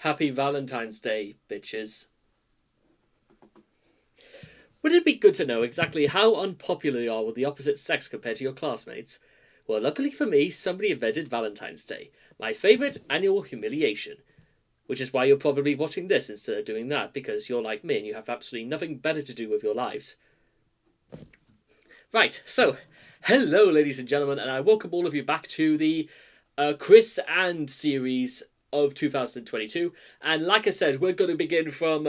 Happy Valentine's Day, bitches. Wouldn't it be good to know exactly how unpopular you are with the opposite sex compared to your classmates? Well, luckily for me, somebody invented Valentine's Day, my favourite annual humiliation. Which is why you're probably watching this instead of doing that, because you're like me and you have absolutely nothing better to do with your lives. Right, so, hello, ladies and gentlemen, and I welcome all of you back to the Chris and series of 2022. And like I said, we're going to begin from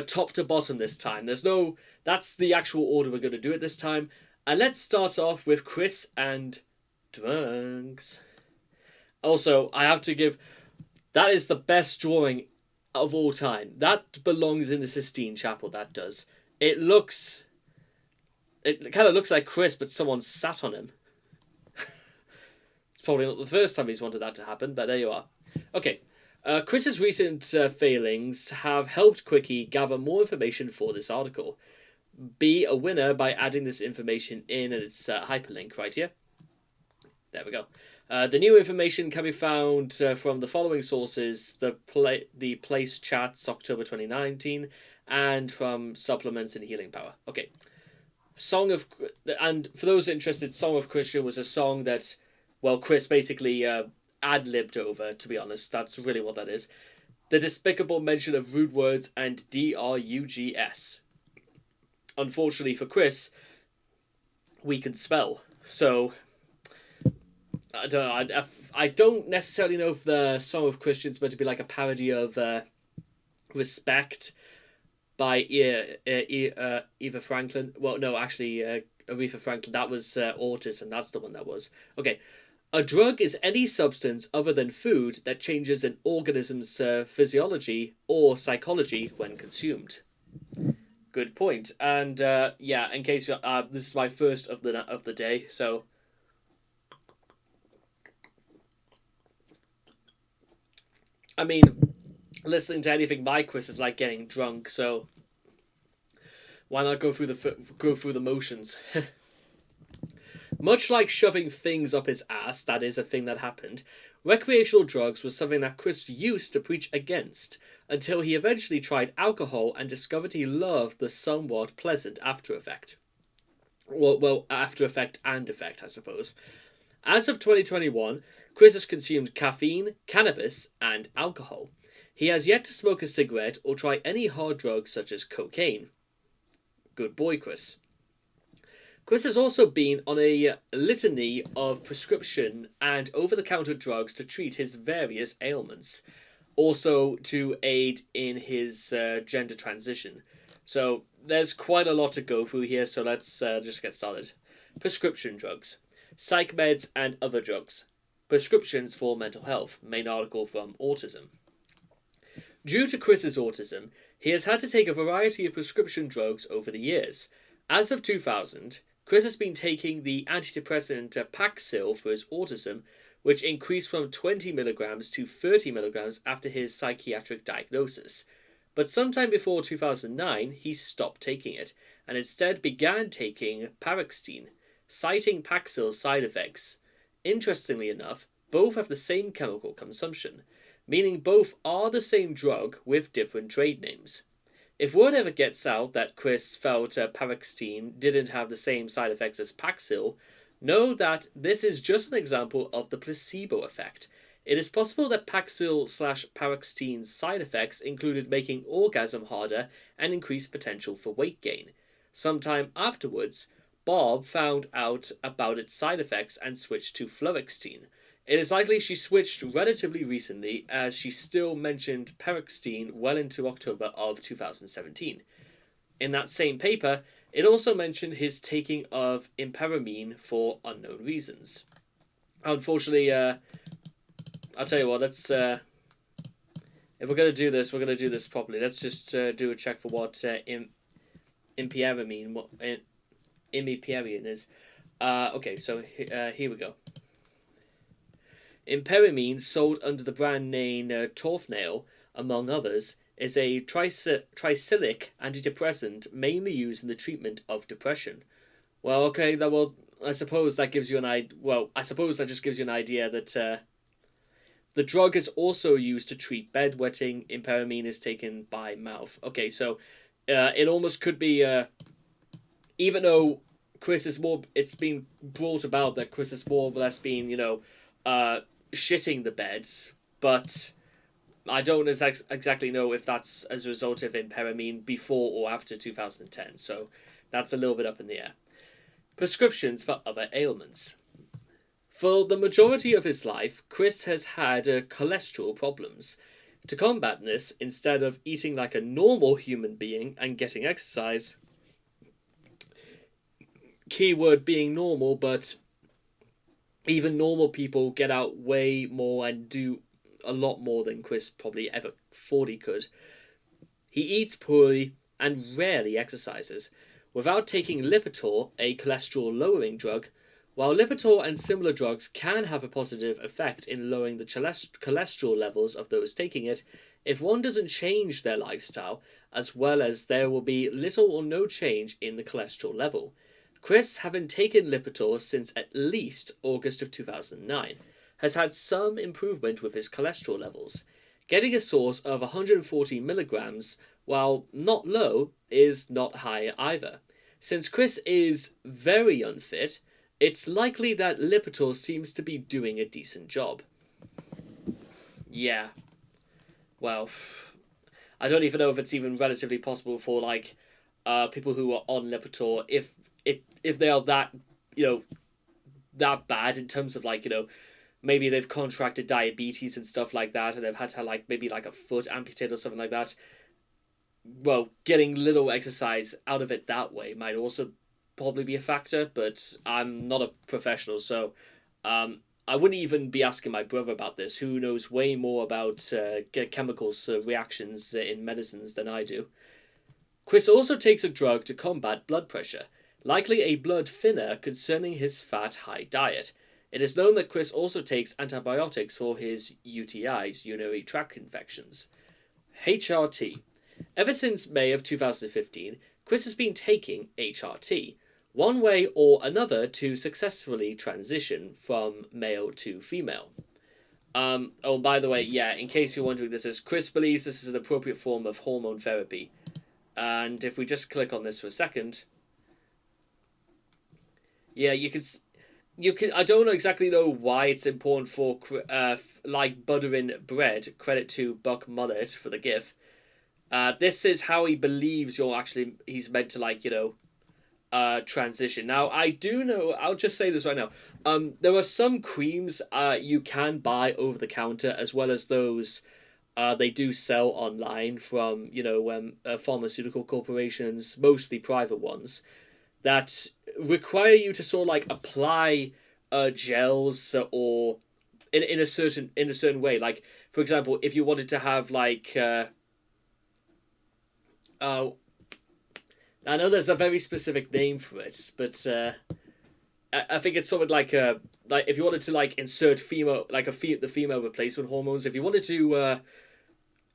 top to bottom this time. That's the actual order we're going to do it this time. And let's start off with Chris and Drunks. Also, I have to give. That is the best drawing of all time. That belongs in the Sistine Chapel, that does. It kind of looks like Chris, but someone sat on him. It's probably not the first time he's wanted that to happen, but there you are. Okay, Chris's recent failings have helped Quickie gather more information for this article. Be a winner by adding this information in its hyperlink right here. There we go. The new information can be found from the following sources: the Place Chats, October 2019, and from Supplements in Healing Power. Okay. And for those interested, Song of Christian was a song that, well, Chris basically ad-libbed over, to be honest. That's really what that is. The despicable mention of rude words and drugs. Unfortunately for Chris, we can spell. So, I don't know. I don't necessarily know if the Song of Christian's meant to be like a parody of Respect by Eva Franklin. Well, no, actually, Aretha Franklin. That was Autism. That's the one that was. Okay. A drug is any substance other than food that changes an organism's physiology or psychology when consumed. Good point. And yeah, in case this is my first of the day, so. I mean, listening to anything by Chris is like getting drunk, so why not go through the motions? Much like shoving things up his ass, that is a thing that happened, recreational drugs was something that Chris used to preach against, until he eventually tried alcohol and discovered he loved the somewhat pleasant after effect. Well, after effect and effect, I suppose. As of 2021, Chris has consumed caffeine, cannabis, and alcohol. He has yet to smoke a cigarette or try any hard drugs such as cocaine. Good boy, Chris. Chris has also been on a litany of prescription and over-the-counter drugs to treat his various ailments, also to aid in his gender transition. So there's quite a lot to go through here, so let's just get started. Prescription drugs. Psych meds and other drugs. Prescriptions for mental health. Main article from Autism. Due to Chris's autism, he has had to take a variety of prescription drugs over the years. As of 2000, Chris has been taking the antidepressant Paxil for his autism, which increased from 20 milligrams to 30 milligrams after his psychiatric diagnosis. But sometime before 2009, he stopped taking it, and instead began taking Paroxetine, citing Paxil's side effects. Interestingly enough, both have the same chemical consumption, meaning both are the same drug with different trade names. If word ever gets out that Chris felt Paroxetine didn't have the same side effects as Paxil, know that this is just an example of the placebo effect. It is possible that Paxil/Paroxetine's side effects included making orgasm harder and increased potential for weight gain. Sometime afterwards, Bob found out about its side effects and switched to Fluoxetine. It is likely she switched relatively recently, as she still mentioned Paroxetine well into October of 2017. In that same paper, it also mentioned his taking of imperamine for unknown reasons. Unfortunately, I'll tell you what, let's... if we're going to do this, we're going to do this properly. Let's just do a check for what imperamine is. Okay, so here we go. Imperamine, sold under the brand name Torfnail, among others, is a tricyclic antidepressant mainly used in the treatment of depression. Well, okay, I suppose that gives you an idea. Well, I suppose that just gives you an idea that The drug is also used to treat bedwetting. Imperamine is taken by mouth. Okay, so it almost could be, even though Chris is more, it's been brought about that Chris is more or less been, shitting the beds, but I don't exactly know if that's as a result of Imperamine before or after 2010, so that's a little bit up in the air. Prescriptions for other ailments. For the majority of his life, Chris has had cholesterol problems. To combat this, instead of eating like a normal human being and getting exercise, keyword being normal, but even normal people get out way more and do a lot more than Chris probably ever thought he could. He eats poorly and rarely exercises. Without taking Lipitor, a cholesterol-lowering drug, while Lipitor and similar drugs can have a positive effect in lowering the cholesterol levels of those taking it, if one doesn't change their lifestyle, as well as there will be little or no change in the cholesterol level. Chris, having taken Lipitor since at least August of 2009, has had some improvement with his cholesterol levels. Getting a source of 140 milligrams, while not low, is not high either. Since Chris is very unfit, it's likely that Lipitor seems to be doing a decent job. Yeah. Well, I don't even know if it's even relatively possible for people who are on Lipitor, if they are that, that bad in terms of maybe they've contracted diabetes and stuff like that, and they've had to have maybe a foot amputated or something like that. Well, getting little exercise out of it that way might also probably be a factor, but I'm not a professional, so I wouldn't even be asking my brother about this, who knows way more about chemicals reactions in medicines than I do. Chris also takes a drug to combat blood pressure, likely a blood thinner concerning his fat-high diet. It is known that Chris also takes antibiotics for his UTIs, urinary tract infections. HRT. Ever since May of 2015, Chris has been taking HRT, one way or another to successfully transition from male to female. By the way, yeah, in case you're wondering, Chris believes this is an appropriate form of hormone therapy. And if we just click on this for a second, yeah, you can. I don't exactly know why it's important for like buttering bread. Credit to Buck Mullet for the GIF. This is how he believes he's meant to transition. Now I do know. I'll just say this right now. There are some creams you can buy over the counter, as well as those they do sell online from pharmaceutical corporations, mostly private ones, that require you to sort of apply gels or in a certain way. Like, for example, if you wanted to have I know there's a very specific name for it, but I think it's sort of like if you wanted to insert female the female replacement hormones. If you wanted to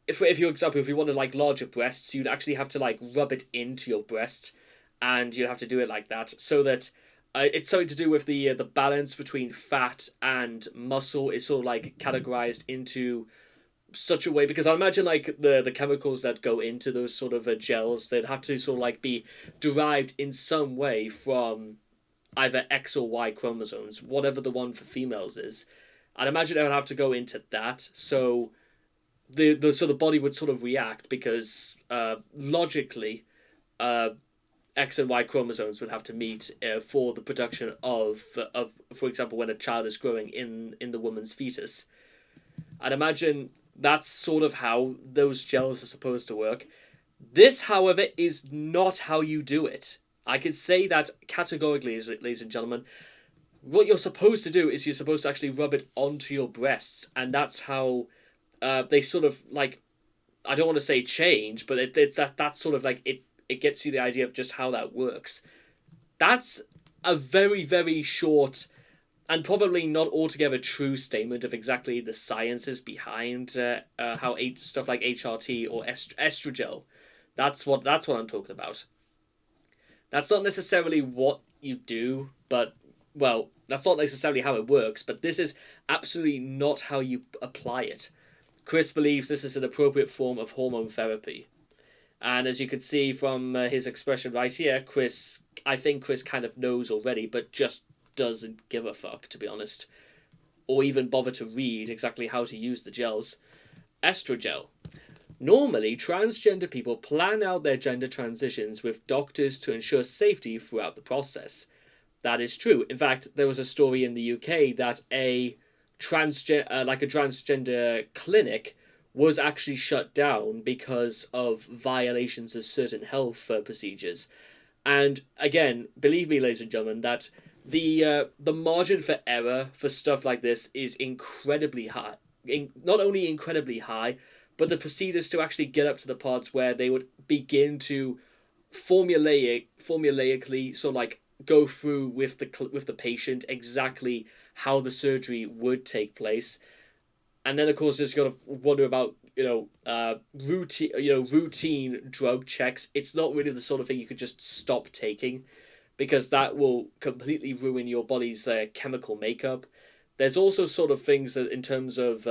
if you wanted larger breasts, you'd actually have to rub it into your breast, and you'd have to do it like that, so that it's something to do with the balance between fat and muscle is sort of categorized into such a way, because I imagine the chemicals that go into those sort of gels, they'd have to sort of be derived in some way from either X or Y chromosomes, whatever the one for females is. I'd imagine it would have to go into that, so the sort of body would sort of react, because logically X and Y chromosomes would have to meet for the production of for example, when a child is growing in the woman's fetus. I'd imagine that's sort of how those gels are supposed to work. This, however, is not how you do it. I can say that categorically, ladies and gentlemen. What you're supposed to do is you're supposed to actually rub it onto your breasts, and that's how they sort of I don't want to say change, but it's that's sort of it gets you the idea of just how that works. That's a very, very short and probably not altogether true statement of exactly the sciences behind how stuff like HRT or estrogel. That's what I'm talking about. That's not necessarily what you do, but well, That's not necessarily how it works, but this is absolutely not how you apply it. Chris believes this is an appropriate form of hormone therapy. And as you can see from his expression right here, I think Chris kind of knows already, but just doesn't give a fuck, to be honest. Or even bother to read exactly how to use the gels. Estrogel. Normally, transgender people plan out their gender transitions with doctors to ensure safety throughout the process. That is true. In fact, there was a story in the UK that a transgender clinic was actually shut down because of violations of certain health procedures. And again, believe me, ladies and gentlemen, that the margin for error for stuff like this is incredibly high. Not only incredibly high, but the procedures to actually get up to the parts where they would begin to formulaically sort of like go through with the patient exactly how the surgery would take place. And then, of course, there's got to wonder about routine drug checks. It's not really the sort of thing you could just stop taking, because that will completely ruin your body's chemical makeup. There's also sort of things that in terms of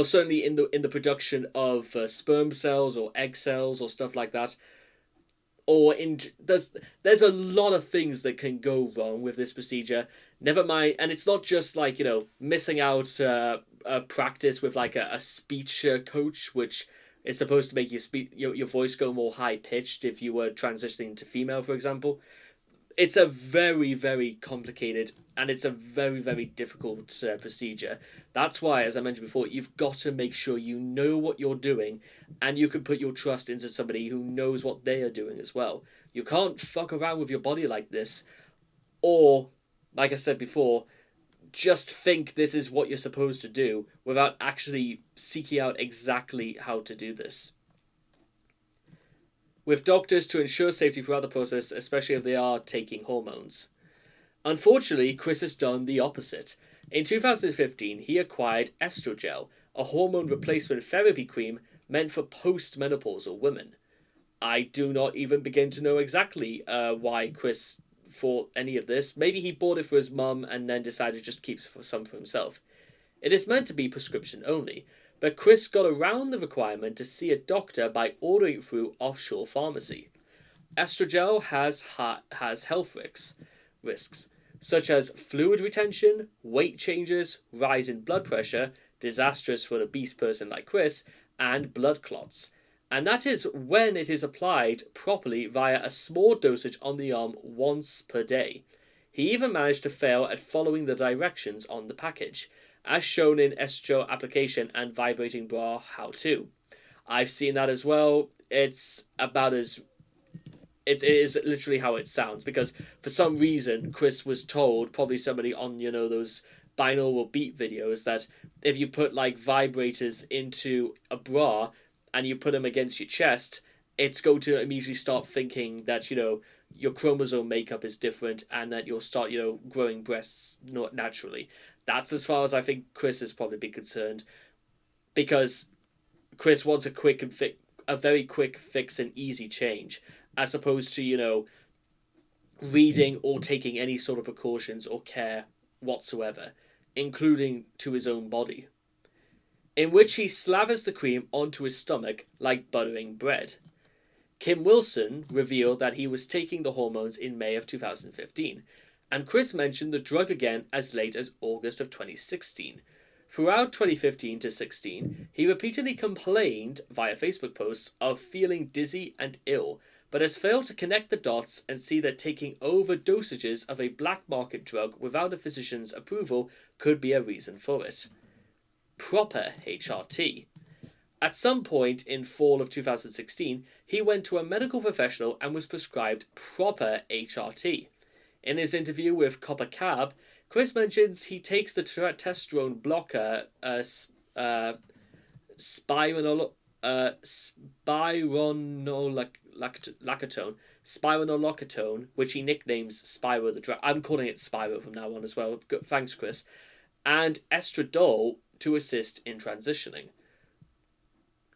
certainly in the production of sperm cells or egg cells or stuff like that. There's a lot of things that can go wrong with this procedure. Never mind, and it's not just like missing out a practice with like a speech coach, which is supposed to make your voice go more high pitched if you were transitioning to female, for example. It's a very, very complicated and it's a very, very difficult procedure. That's why, as I mentioned before, you've got to make sure you know what you're doing and you can put your trust into somebody who knows what they are doing as well. You can't fuck around with your body like this, or, like I said before, just think this is what you're supposed to do without actually seeking out exactly how to do this. With doctors to ensure safety throughout the process, especially if they are taking hormones. Unfortunately, Chris has done the opposite. In 2015, he acquired Estrogel, a hormone replacement therapy cream meant for post-menopausal women. I do not even begin to know exactly why Chris thought any of this. Maybe he bought it for his mum and then decided to just keep some for himself. It is meant to be prescription only, but Chris got around the requirement to see a doctor by ordering through offshore pharmacy. Estrogel has health risks, such as fluid retention, weight changes, rise in blood pressure, disastrous for an obese person like Chris, and blood clots. And that is when it is applied properly via a small dosage on the arm once per day. He even managed to fail at following the directions on the package, as shown in Estrogel application and vibrating bra how-to. I've seen that as well. It is literally how it sounds, because for some reason Chris was told, probably somebody on those binaural beat videos, that if you put like vibrators into a bra and you put them against your chest, it's going to immediately start thinking that your chromosome makeup is different and that you'll start growing breasts not naturally. That's as far as I think Chris has probably been concerned, because Chris wants a very quick fix and easy change, as opposed to reading or taking any sort of precautions or care whatsoever, including to his own body, in which he slathers the cream onto his stomach like buttering bread. Kim Wilson revealed that he was taking the hormones in May of 2015, and Chris mentioned the drug again as late as August of 2016. Throughout 2015 to 16, he repeatedly complained via Facebook posts of feeling dizzy and ill, but has failed to connect the dots and see that taking overdosages of a black market drug without a physician's approval could be a reason for it. Proper HRT. At some point in fall of 2016, he went to a medical professional and was prescribed proper HRT. In his interview with Copper Cab, Chris mentions he takes the testosterone blocker spironolactone, which he nicknames Spiro the drug. I'm calling it Spiro from now on as well. Thanks, Chris. And estradiol to assist in transitioning.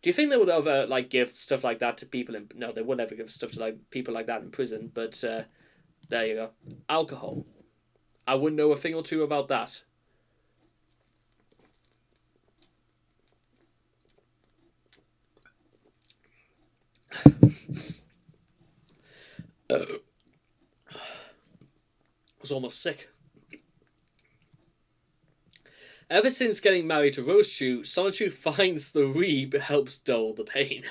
Do you think they would ever give stuff like that to people in? No, they would never give stuff to people like that in prison. But there you go. Alcohol. I wouldn't know a thing or two about that. I was almost sick. Ever since getting married to Rosechew, Sonichu finds the Reeb helps dull the pain.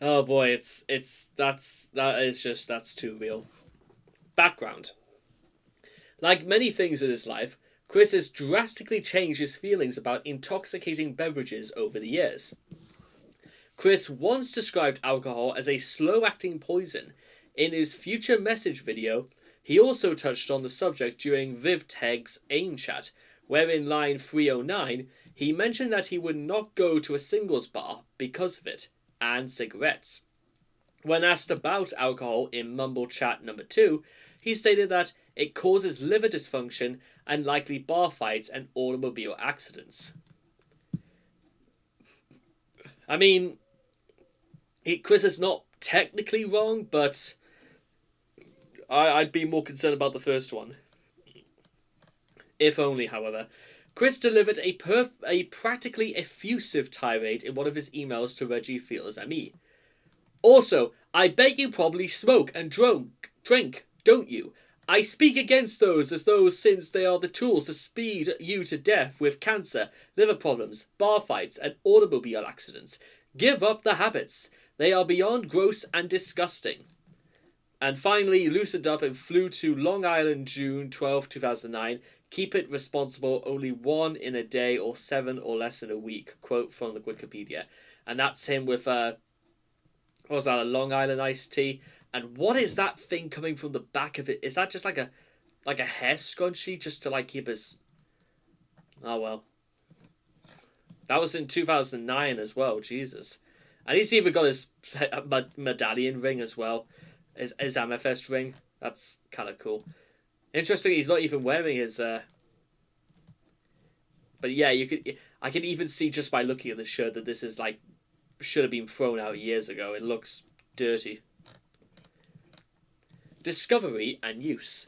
Oh boy, that's too real. Background. Like many things in his life, Chris has drastically changed his feelings about intoxicating beverages over the years. Chris once described alcohol as a slow-acting poison. In his future message video, he also touched on the subject during VivTeg's AIM chat, where in line 309, he mentioned that he would not go to a singles bar because of it, and cigarettes. When asked about alcohol in Mumble Chat number 2, he stated that it causes liver dysfunction and likely bar fights and automobile accidents. I mean, Chris is not technically wrong, but I'd be more concerned about the first one. If only, however. Chris delivered a practically effusive tirade in one of his emails to Reggie Fils ME. Also, I bet you probably smoke and drink, don't you? I speak against those as those since they are the tools to speed you to death with cancer, liver problems, bar fights, and automobile accidents. Give up the habits. They are beyond gross and disgusting. And finally, loosened up and flew to Long Island June 12, 2009. Keep it responsible, only one in a day or 7 or less in a week. Quote from the Wikipedia. And that's him with, what was that, a Long Island iced tea? And what is that thing coming from the back of it? Is that just like a hair scrunchie just to like keep his... Oh well. That was in 2009 as well, Jesus. And he's even got his medallion ring as well. His Amethyst ring. That's kind of cool. Interesting, he's not even wearing his... But yeah, I can even see just by looking at the shirt that this is like... should have been thrown out years ago. It looks dirty. Discovery and use.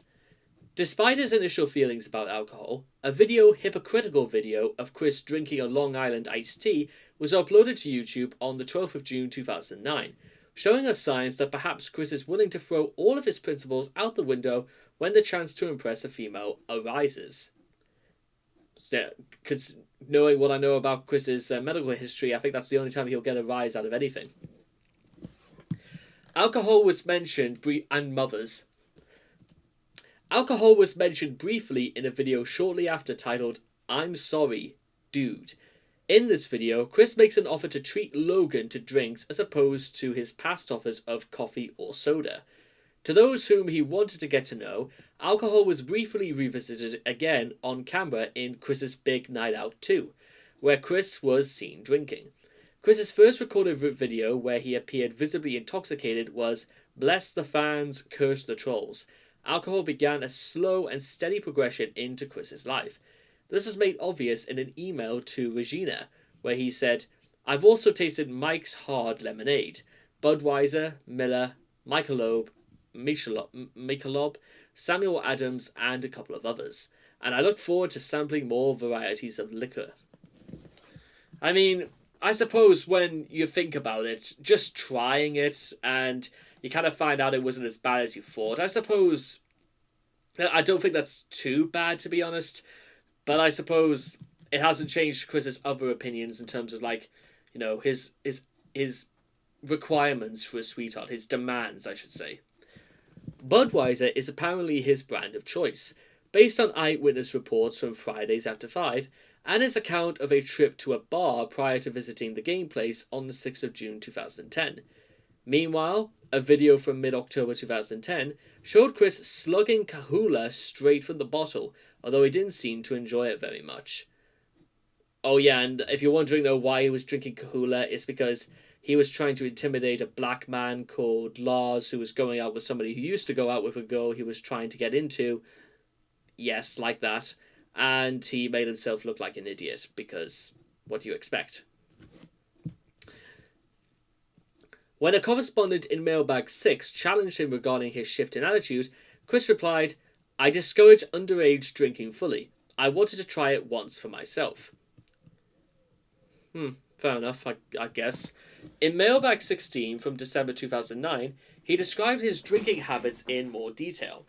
Despite his initial feelings about alcohol, a hypocritical video of Chris drinking a Long Island iced tea was uploaded to YouTube on the 12th of June 2009, showing us signs that perhaps Chris is willing to throw all of his principles out the window when the chance to impress a female arises. Knowing what I know about Chris's medical history, I think that's the only time he'll get a rise out of anything. Alcohol was mentioned and mothers. Alcohol was mentioned briefly in a video shortly after titled, I'm Sorry, Dude. In this video, Chris makes an offer to treat Logan to drinks as opposed to his past offers of coffee or soda. To those whom he wanted to get to know, alcohol was briefly revisited again on camera in Chris's Big Night Out 2, where Chris was seen drinking. Chris's first recorded video where he appeared visibly intoxicated was Bless the Fans, Curse the Trolls. Alcohol began a slow and steady progression into Chris's life. This was made obvious in an email to Regina, where he said, I've also tasted Mike's Hard Lemonade, Budweiser, Miller, Michelob, Samuel Adams, and a couple of others, and I look forward to sampling more varieties of liquor. I mean, I suppose when you think about it, just trying it and you kind of find out it wasn't as bad as you thought, I suppose, I don't think that's too bad, to be honest, but I suppose it hasn't changed Chris's other opinions in terms of, like, you know, his requirements for a sweetheart, his demands, I should say. Budweiser is apparently his brand of choice, based on eyewitness reports from Fridays After 5, and his account of a trip to a bar prior to visiting the game place on the 6th of June 2010. Meanwhile, a video from mid-October 2010 showed Chris slugging Kahula straight from the bottle, although he didn't seem to enjoy it very much. Oh yeah, and if you're wondering though why he was drinking Kahula, it's because he was trying to intimidate a black man called Lars who was going out with somebody who used to go out with a girl he was trying to get into. Yes, like that. And he made himself look like an idiot, because what do you expect? When a correspondent in Mailbag 6 challenged him regarding his shift in attitude, Chris replied, I discourage underage drinking fully. I wanted to try it once for myself. Fair enough, I guess. In Mailbag 16 from December 2009, he described his drinking habits in more detail.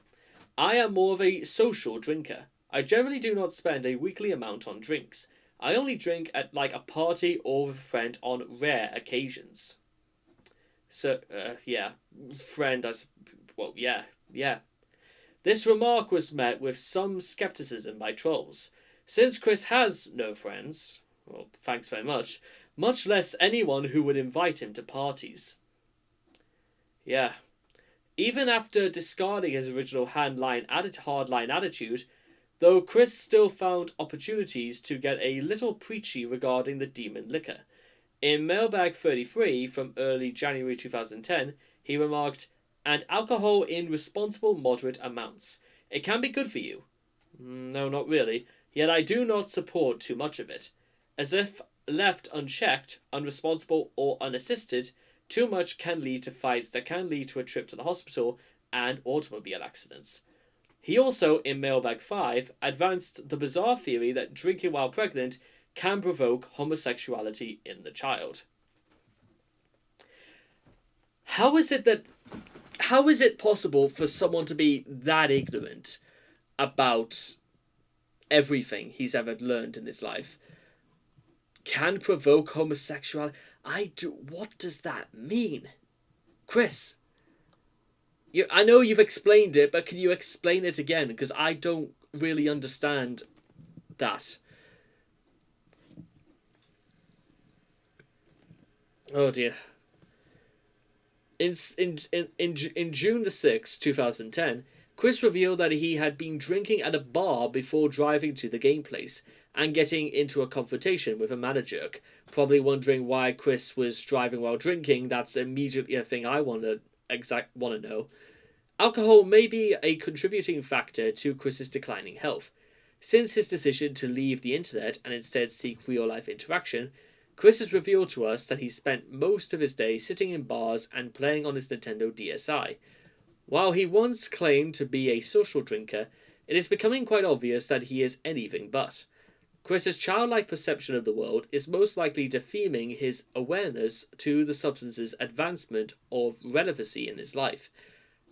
I am more of a social drinker. I generally do not spend a weekly amount on drinks. I only drink at like a party or with a friend on rare occasions. So, yeah, friend, well, yeah. This remark was met with some skepticism by trolls. Since Chris has no friends, well, thanks very much less anyone who would invite him to parties. Yeah. Even after discarding his original hardline attitude, though Chris still found opportunities to get a little preachy regarding the demon liquor. In Mailbag 33 from early January 2010, he remarked, "And alcohol in responsible, moderate amounts. It can be good for you." No, not really. Yet I do not support too much of it. As if left unchecked, unresponsible, or unassisted, too much can lead to fights that can lead to a trip to the hospital and automobile accidents. He also, in Mailbag 5, advanced the bizarre theory that drinking while pregnant can provoke homosexuality in the child. How is it possible for someone to be that ignorant about everything he's ever learned in his life? Can provoke homosexuality. What does that mean? Chris, I know you've explained it, but can you explain it again? Because I don't really understand that. Oh dear. In June the 6th, 2010, Chris revealed that he had been drinking at a bar before driving to the game place and getting into a confrontation with a manager. Probably wondering why Chris was driving while drinking. That's immediately a thing I want to know. Alcohol may be a contributing factor to Chris's declining health. Since his decision to leave the internet and instead seek real-life interaction, Chris has revealed to us that he spent most of his day sitting in bars and playing on his Nintendo DSi. While he once claimed to be a social drinker, it is becoming quite obvious that he is anything but. Chris's childlike perception of the world is most likely defaming his awareness to the substance's advancement of relevancy in his life.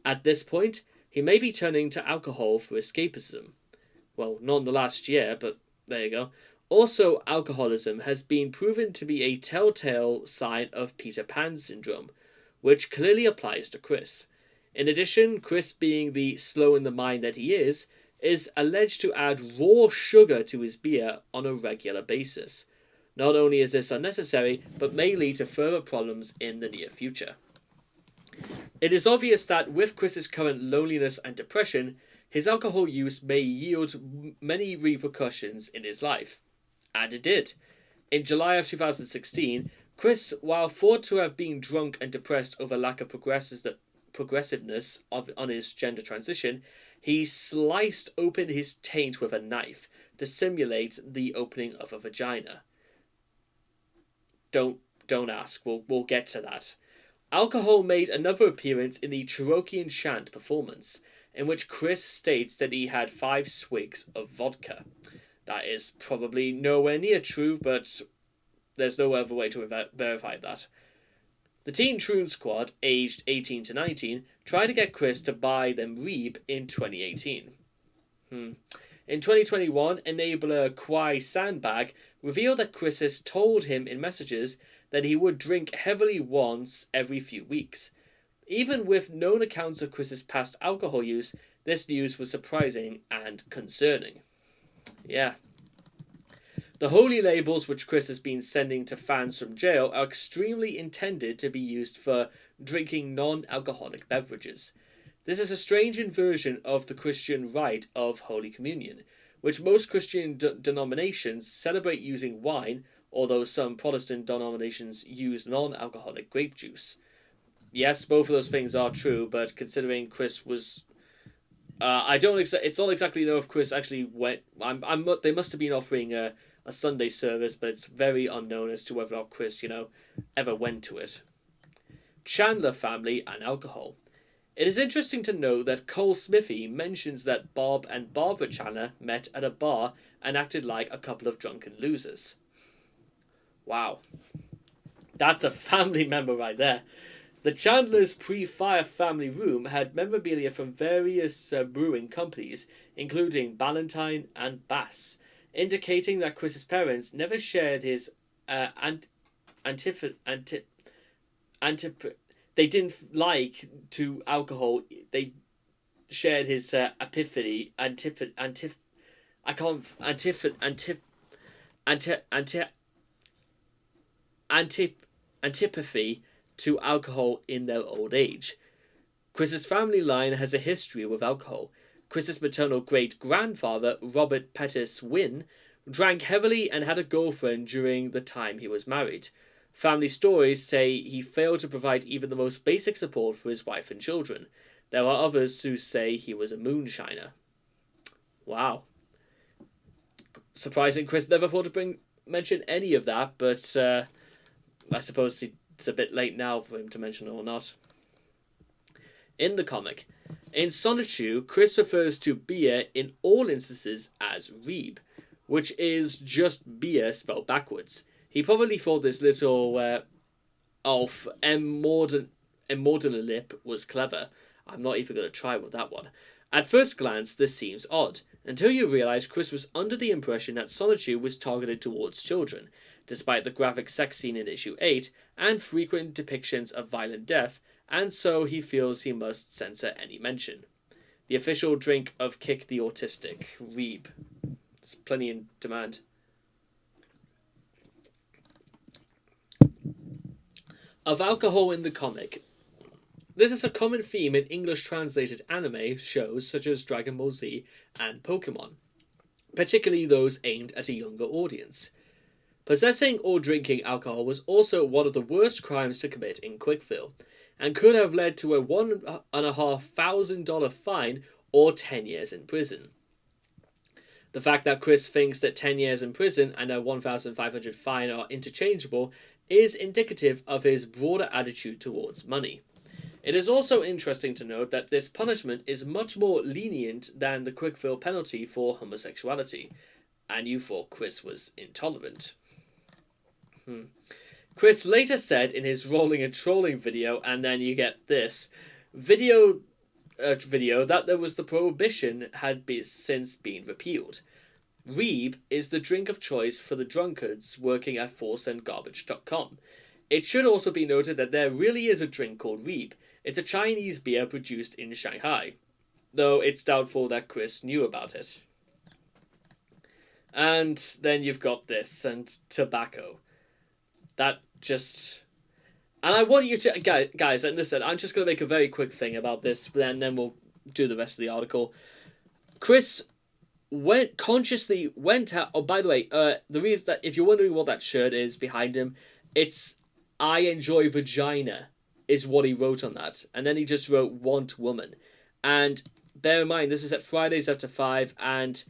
At this point, he may be turning to alcohol for escapism. Well, not in the last year, but there you go. Also, alcoholism has been proven to be a telltale sign of Peter Pan syndrome, which clearly applies to Chris. In addition, Chris, being the slow in the mind that he is alleged to add raw sugar to his beer on a regular basis. Not only is this unnecessary, but may lead to further problems in the near future. It is obvious that with Chris's current loneliness and depression, his alcohol use may yield many repercussions in his life. And it did. In July of 2016, Chris, while thought to have been drunk and depressed over lack of progressiveness on his gender transition, he sliced open his taint with a knife to simulate the opening of a vagina. Don't ask. We'll get to that. Alcohol made another appearance in the Cherokee Chant performance, in which Chris states that he had 5 swigs of vodka. That is probably nowhere near true, but there's no other way to verify that. The Teen Troon Squad, aged 18 to 19, tried to get Chris to buy them Reeb in 2018. In 2021, enabler Kwai Sandbag revealed that Chris has told him in messages that he would drink heavily once every few weeks. Even with known accounts of Chris's past alcohol use, this news was surprising and concerning. Yeah. The holy labels which Chris has been sending to fans from jail are extremely intended to be used for drinking non-alcoholic beverages. This is a strange inversion of the Christian rite of Holy Communion, which most Christian denominations celebrate using wine, although some Protestant denominations use non-alcoholic grape juice. Yes, both of those things are true, but considering Chris was... it's not exactly know if Chris actually went... they must have been offering a Sunday service, but it's very unknown as to whether or not Chris, ever went to it. Chandler family and alcohol. It is interesting to note that Cole Smithy mentions that Bob and Barbara Chandler met at a bar and acted like a couple of drunken losers. Wow. That's a family member right there. The Chandlers' pre-fire family room had memorabilia from various brewing companies, including Ballantine and Bass, indicating that Chris's parents never shared his they didn't like to alcohol. They shared his epiphany I can't antipathy to alcohol in their old age. Chris's family line has a history with alcohol. Chris's maternal great-grandfather, Robert Pettis Wynn, drank heavily and had a girlfriend during the time he was married. Family stories say he failed to provide even the most basic support for his wife and children. There are others who say he was a moonshiner. Wow. Surprising Chris never thought to mention any of that, but I suppose it's a bit late now for him to mention it or not. In the comic, in Sonichu, Chris refers to beer in all instances as Reeb, which is just beer spelled backwards. He probably thought this little elf Lip was clever. I'm not even going to try with that one. At first glance, this seems odd, until you realise Chris was under the impression that Sonichu was targeted towards children, despite the graphic sex scene in issue 8 and frequent depictions of violent death, and so he feels he must censor any mention. The official drink of Kick the Autistic, Reeb. There's plenty in demand. Of alcohol in the comic. This is a common theme in English-translated anime shows such as Dragon Ball Z and Pokemon, particularly those aimed at a younger audience. Possessing or drinking alcohol was also one of the worst crimes to commit in Quickville, and could have led to a $1,500 fine or 10 years in prison. The fact that Chris thinks that 10 years in prison and a $1,500 fine are interchangeable is indicative of his broader attitude towards money. It is also interesting to note that this punishment is much more lenient than the Quickville penalty for homosexuality, and you thought Chris was intolerant. Chris later said in his Rolling and Trolling video, and then you get this, video that there was the prohibition had since been repealed. Reeb is the drink of choice for the drunkards working at 4centgarbage.com. It should also be noted that there really is a drink called Reeb. It's a Chinese beer produced in Shanghai, though it's doubtful that Chris knew about it. And then you've got this, and tobacco. That just... And I want you to... Guys, and listen, I'm just going to make a very quick thing about this, and then we'll do the rest of the article. Chris consciously went out... Oh, by the way, the reason that... If you're wondering what that shirt is behind him, it's I enjoy vagina is what he wrote on that. And then he just wrote want woman. And bear in mind, this is at Fridays after 5, and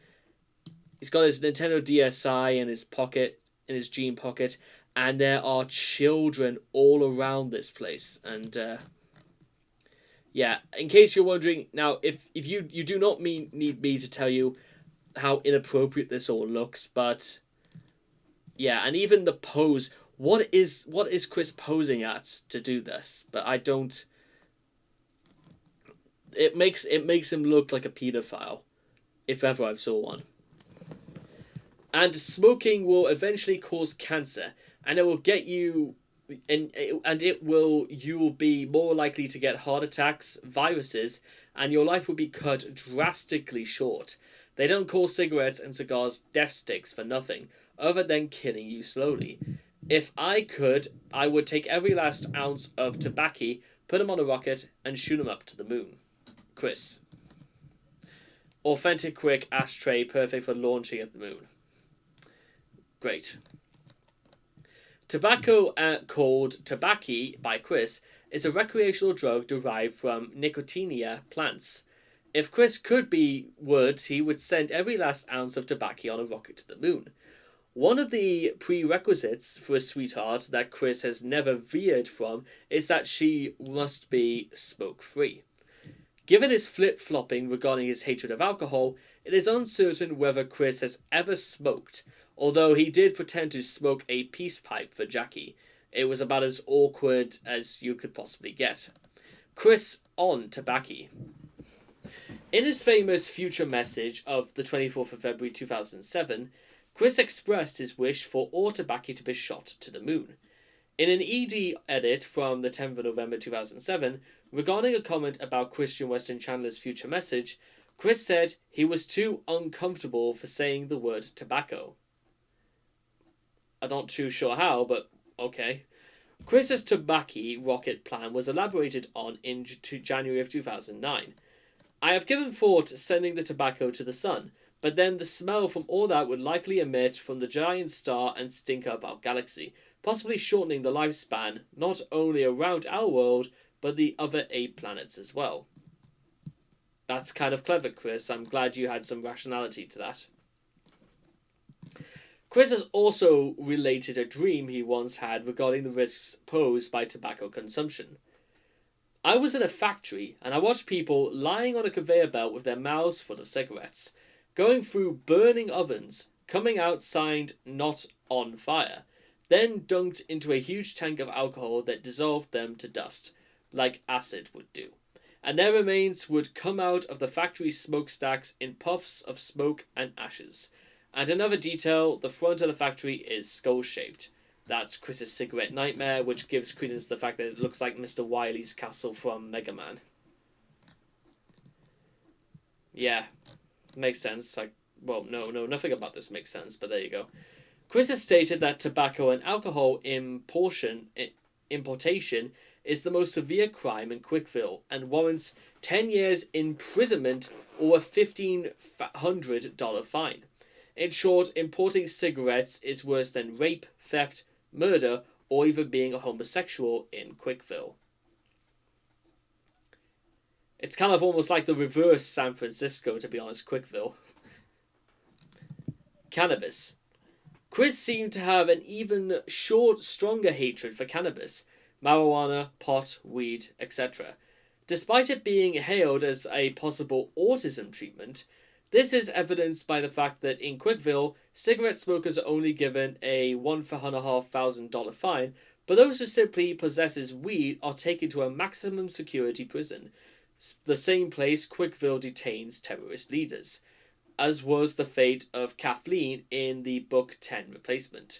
he's got his Nintendo DSi in his pocket, in his jean pocket, and there are children all around this place. And yeah, in case you're wondering, now if you do not need me to tell you how inappropriate this all looks, but yeah, and even the pose, what is Chris posing at to do this? But I don't. It makes him look like a pedophile, if ever I saw one. And smoking will eventually cause cancer, and it will get you, you will be more likely to get heart attacks, viruses, and your life will be cut drastically short. They don't call cigarettes and cigars death sticks for nothing, other than killing you slowly. If I could, I would take every last ounce of tobacco, put them on a rocket, and shoot them up to the moon. Chris. Authentic quick ashtray, perfect for launching at the moon. Great. Tobacco, called tobacco by Chris, is a recreational drug derived from Nicotiana plants. If Chris could be words, he would send every last ounce of tobacco on a rocket to the moon. One of the prerequisites for a sweetheart that Chris has never veered from is that she must be smoke-free. Given his flip-flopping regarding his hatred of alcohol, it is uncertain whether Chris has ever smoked, although he did pretend to smoke a peace pipe for Jackie. It was about as awkward as you could possibly get. Chris on Tobacco. In his famous future message of the 24th of February 2007, Chris expressed his wish for all tobacco to be shot to the moon. In an ED edit from the 10th of November 2007, regarding a comment about Christian Weston Chandler's future message, Chris said he was too uncomfortable for saying the word tobacco. I'm not too sure how, but okay. Chris's tobacco rocket plan was elaborated on in January of 2009. I have given thought sending the tobacco to the sun, but then the smell from all that would likely emit from the giant star and stink up our galaxy, possibly shortening the lifespan not only around our world, but the other 8 planets as well. That's kind of clever, Chris. I'm glad you had some rationality to that. Chris has also related a dream he once had regarding the risks posed by tobacco consumption. I was in a factory and I watched people lying on a conveyor belt with their mouths full of cigarettes, going through burning ovens, coming out signed "not on fire," then dunked into a huge tank of alcohol that dissolved them to dust, like acid would do. And their remains would come out of the factory smokestacks in puffs of smoke and ashes. And another detail, the front of the factory is skull-shaped. That's Chris's cigarette nightmare, which gives credence to the fact that it looks like Mr. Wily's castle from Mega Man. Yeah, makes sense. No, nothing about this makes sense, but there you go. Chris has stated that tobacco and alcohol importation is the most severe crime in Quickville and warrants 10 years imprisonment or a $1,500 fine. In short, importing cigarettes is worse than rape, theft, murder, or even being a homosexual in Quickville. It's kind of almost like the reverse San Francisco, to be honest, Quickville. Cannabis. Chris seemed to have an even stronger hatred for cannabis, marijuana, pot, weed, etc. Despite it being hailed as a possible autism treatment, this is evidenced by the fact that in Quickville, cigarette smokers are only given a $1,500 fine, but those who simply possesses weed are taken to a maximum security prison, the same place Quickville detains terrorist leaders, as was the fate of Kathleen in the Book 10 replacement.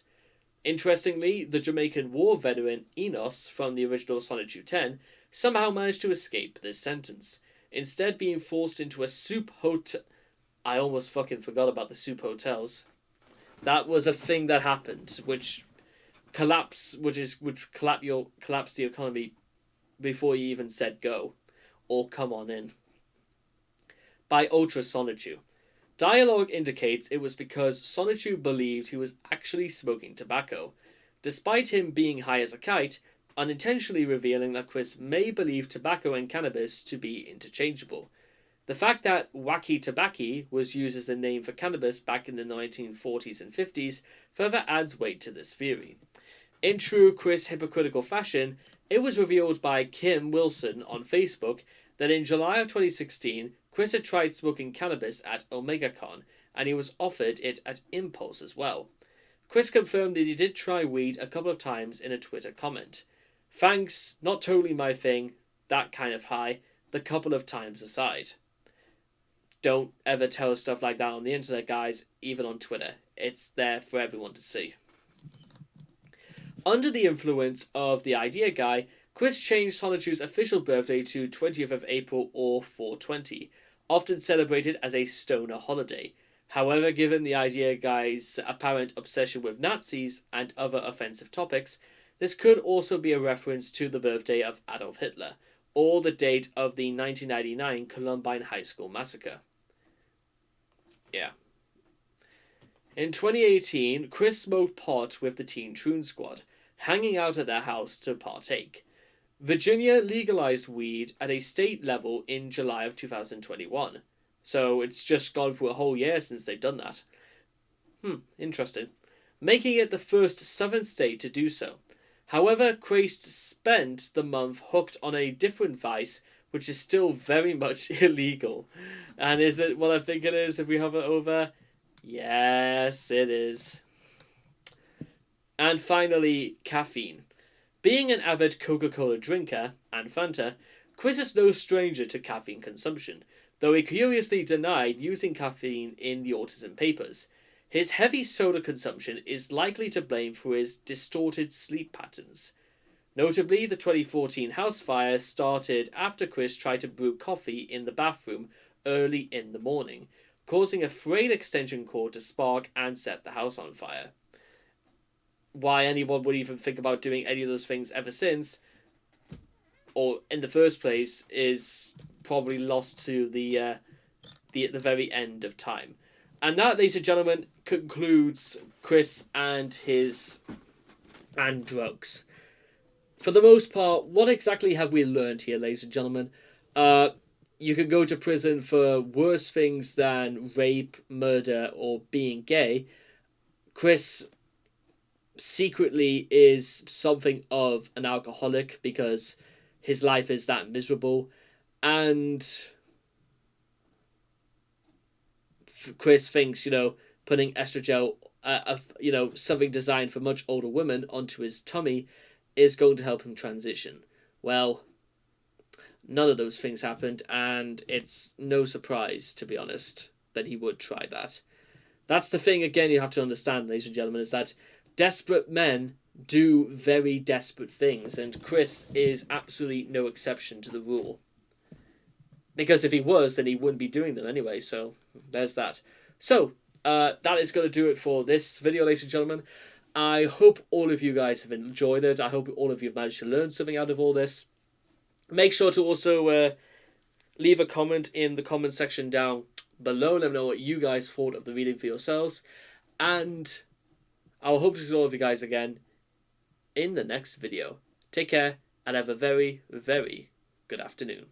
Interestingly, the Jamaican war veteran Enos from the original Solitude 10 somehow managed to escape this sentence, instead being forced into a soup hotel. I almost fucking forgot about the soup hotels. That was a thing that happened, which collapsed the economy before you even said go, or come on in. By Ultra Sonichu. Dialogue indicates it was because Sonichu believed he was actually smoking tobacco, despite him being high as a kite, unintentionally revealing that Chris may believe tobacco and cannabis to be interchangeable. The fact that Wacky Tobacco was used as a name for cannabis back in the 1940s and 50s further adds weight to this theory. In true Chris hypocritical fashion, it was revealed by Kim Wilson on Facebook that in July of 2016, Chris had tried smoking cannabis at OmegaCon, and he was offered it at Impulse as well. Chris confirmed that he did try weed a couple of times in a Twitter comment. Thanks, not totally my thing, that kind of high, the couple of times aside. Don't ever tell stuff like that on the internet, guys, even on Twitter. It's there for everyone to see. Under the influence of the idea guy, Chris changed Sonichu's official birthday to 20th of April or 420, often celebrated as a stoner holiday. However, given the idea guy's apparent obsession with Nazis and other offensive topics, this could also be a reference to the birthday of Adolf Hitler, or the date of the 1999 Columbine High School massacre. Yeah. In 2018, Chris smoked pot with the Teen Troon Squad, hanging out at their house to partake. Virginia legalized weed at a state level in July of 2021. So it's just gone through a whole year since they've done that. Interesting. Making it the first southern state to do so. However, Chris spent the month hooked on a different vice which is still very much illegal. And is it what I think it is if we hover over? Yes, it is. And finally, caffeine. Being an avid Coca-Cola drinker and Fanta, Chris is no stranger to caffeine consumption, though he curiously denied using caffeine in the Autism Papers. His heavy soda consumption is likely to blame for his distorted sleep patterns. Notably, the 2014 house fire started after Chris tried to brew coffee in the bathroom early in the morning, causing a frayed extension cord to spark and set the house on fire. Why anyone would even think about doing any of those things ever since, or in the first place, is probably lost to the very end of time. And that, ladies and gentlemen, concludes Chris and drugs. For the most part, what exactly have we learned here, ladies and gentlemen? You can go to prison for worse things than rape, murder, or being gay. Chris secretly is something of an alcoholic because his life is that miserable, and Chris thinks, putting estrogel, something designed for much older women onto his tummy is going to help him transition. Well, none of those things happened, and it's no surprise, to be honest, that he would try that. That's the thing, again, you have to understand, ladies and gentlemen, is that desperate men do very desperate things, and Chris is absolutely no exception to the rule. Because if he was, then he wouldn't be doing them anyway, so there's that. So, that is going to do it for this video, ladies and gentlemen. I hope all of you guys have enjoyed it. I hope all of you have managed to learn something out of all this. Make sure to also leave a comment in the comment section down below. Let me know what you guys thought of the reading for yourselves. And I will hope to see all of you guys again in the next video. Take care and have a very, very good afternoon.